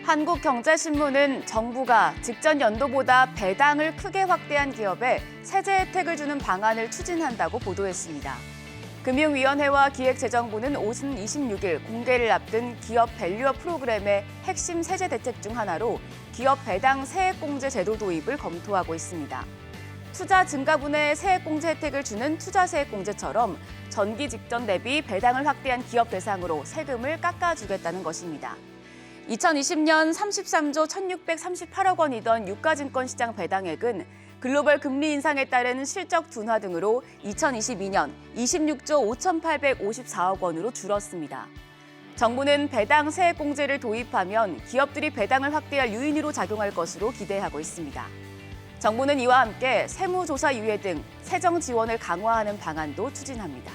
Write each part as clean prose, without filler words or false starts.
한국경제신문은 정부가 직전 연도보다 배당을 크게 확대한 기업에 세제 혜택을 주는 방안을 추진한다고 보도했습니다. 금융위원회와 기획재정부는 오는 26일 공개를 앞둔 기업 밸류업 프로그램의 핵심 세제 대책 중 하나로 기업 배당 세액공제 제도 도입을 검토하고 있습니다. 투자 증가분의 세액공제 혜택을 주는 투자세액공제처럼 전기 직전 대비 배당을 확대한 기업 대상으로 세금을 깎아주겠다는 것입니다. 2020년 33조 1,638억 원이던 유가증권 시장 배당액은 글로벌 금리 인상에 따른 실적 둔화 등으로 2022년 26조 5,854억 원으로 줄었습니다. 정부는 배당 세액공제를 도입하면 기업들이 배당을 확대할 요인으로 작용할 것으로 기대하고 있습니다. 정부는 이와 함께 세무조사 유예 등 세정 지원을 강화하는 방안도 추진합니다.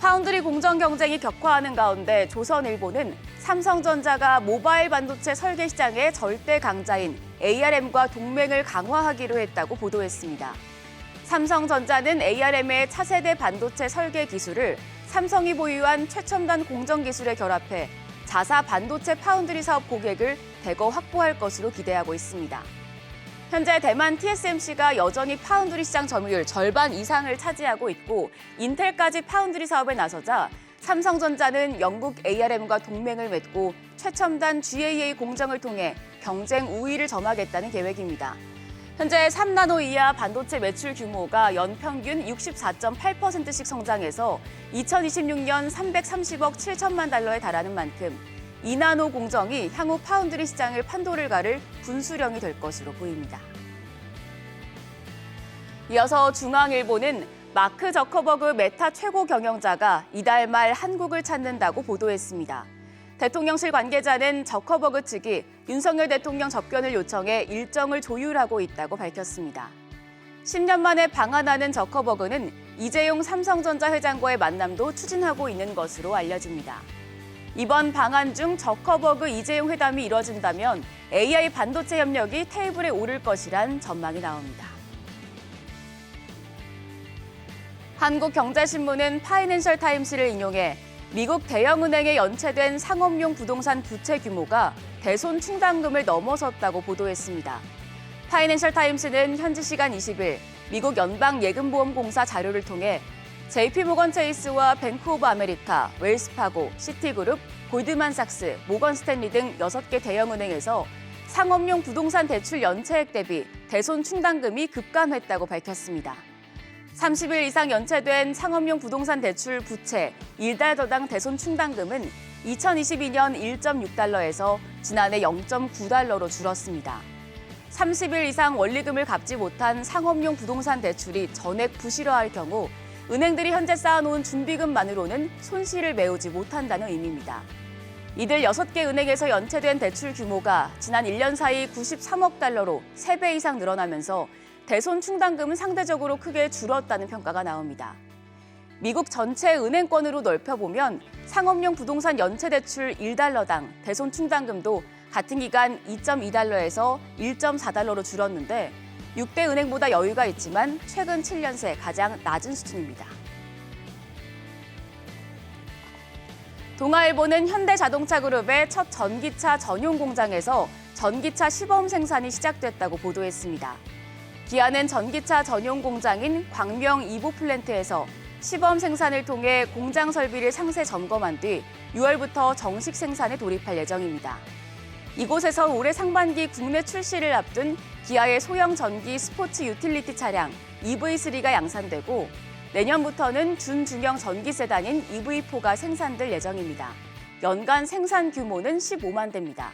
파운드리 공정 경쟁이 격화하는 가운데 조선일보는 삼성전자가 모바일 반도체 설계 시장의 절대 강자인 ARM과 동맹을 강화하기로 했다고 보도했습니다. 삼성전자는 ARM의 차세대 반도체 설계 기술을 삼성이 보유한 최첨단 공정 기술에 결합해 자사 반도체 파운드리 사업 고객을 대거 확보할 것으로 기대하고 있습니다. 현재 대만 TSMC가 여전히 파운드리 시장 점유율 절반 이상을 차지하고 있고 인텔까지 파운드리 사업에 나서자 삼성전자는 영국 ARM과 동맹을 맺고 최첨단 GAA 공정을 통해 경쟁 우위를 점하겠다는 계획입니다. 현재 3나노 이하 반도체 매출 규모가 연평균 64.8%씩 성장해서 2026년 330억 7천만 달러에 달하는 만큼 2나노 공정이 향후 파운드리 시장을 판도를 가를 분수령이 될 것으로 보입니다. 이어서 중앙일보는 마크 저커버그 메타 최고 경영자가 이달 말 한국을 찾는다고 보도했습니다. 대통령실 관계자는 저커버그 측이 윤석열 대통령 접견을 요청해 일정을 조율하고 있다고 밝혔습니다. 10년 만에 방한하는 저커버그는 이재용 삼성전자 회장과의 만남도 추진하고 있는 것으로 알려집니다. 이번 방한 중 저커버그 이재용 회담이 이뤄진다면 AI 반도체 협력이 테이블에 오를 것이란 전망이 나옵니다. 한국경제신문은 파이낸셜 타임스를 인용해 미국 대형은행에 연체된 상업용 부동산 부채 규모가 대손 충당금을 넘어섰다고 보도했습니다. 파이낸셜 타임스는 현지 시간 20일 미국 연방예금보험공사 자료를 통해 JP모건 체이스와 뱅크 오브 아메리카, 웰스파고, 시티그룹, 골드만삭스, 모건스탠리 등 6개 대형은행에서 상업용 부동산 대출 연체액 대비 대손 충당금이 급감했다고 밝혔습니다. 30일 이상 연체된 상업용 부동산 대출 부채 1달러당 대손 충당금은 2022년 1.6달러에서 지난해 0.9달러로 줄었습니다. 30일 이상 원리금을 갚지 못한 상업용 부동산 대출이 전액 부실화할 경우 은행들이 현재 쌓아놓은 준비금만으로는 손실을 메우지 못한다는 의미입니다. 이들 6개 은행에서 연체된 대출 규모가 지난 1년 사이 93억 달러로 3배 이상 늘어나면서 대손 충당금은 상대적으로 크게 줄었다는 평가가 나옵니다. 미국 전체 은행권으로 넓혀보면 상업용 부동산 연체 대출 1달러당 대손 충당금도 같은 기간 2.2달러에서 1.4달러로 줄었는데 6대 은행보다 여유가 있지만 최근 7년 새 가장 낮은 수준입니다. 동아일보는 현대자동차그룹의 첫 전기차 전용 공장에서 전기차 시범 생산이 시작됐다고 보도했습니다. 기아는 전기차 전용 공장인 광명 2부 플랜트에서 시범 생산을 통해 공장 설비를 상세 점검한 뒤 6월부터 정식 생산에 돌입할 예정입니다. 이곳에서 올해 상반기 국내 출시를 앞둔 기아의 소형 전기 스포츠 유틸리티 차량 EV3가 양산되고 내년부터는 준중형 전기 세단인 EV4가 생산될 예정입니다. 연간 생산 규모는 15만 대입니다.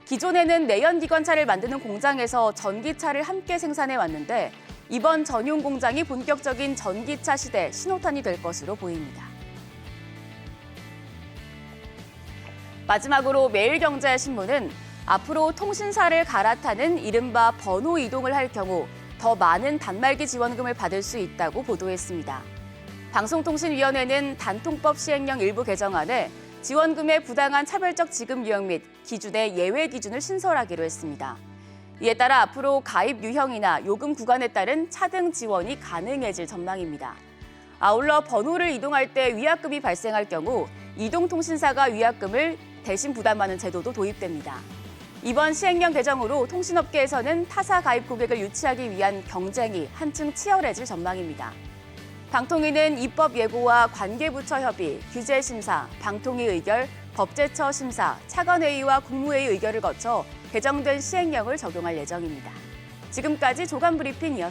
기존에는 내연기관차를 만드는 공장에서 전기차를 함께 생산해 왔는데 이번 전용 공장이 본격적인 전기차 시대 신호탄이 될 것으로 보입니다. 마지막으로 매일경제신문은 앞으로 통신사를 갈아타는 이른바 번호 이동을 할 경우 더 많은 단말기 지원금을 받을 수 있다고 보도했습니다. 방송통신위원회는 단통법 시행령 일부 개정안에 지원금의 부당한 차별적 지급 유형 및 기준의 예외 기준을 신설하기로 했습니다. 이에 따라 앞으로 가입 유형이나 요금 구간에 따른 차등 지원이 가능해질 전망입니다. 아울러 번호를 이동할 때 위약금이 발생할 경우 이동통신사가 위약금을 대신 부담하는 제도도 도입됩니다. 이번 시행령 개정으로 통신업계에서는 타사 가입 고객을 유치하기 위한 경쟁이 한층 치열해질 전망입니다. 방통위는 입법 예고와 관계부처 협의, 규제 심사, 방통위 의결, 법제처 심사, 차관회의와 국무회의 의결을 거쳐 개정된 시행령을 적용할 예정입니다. 지금까지 조간 브리핑이었습니다.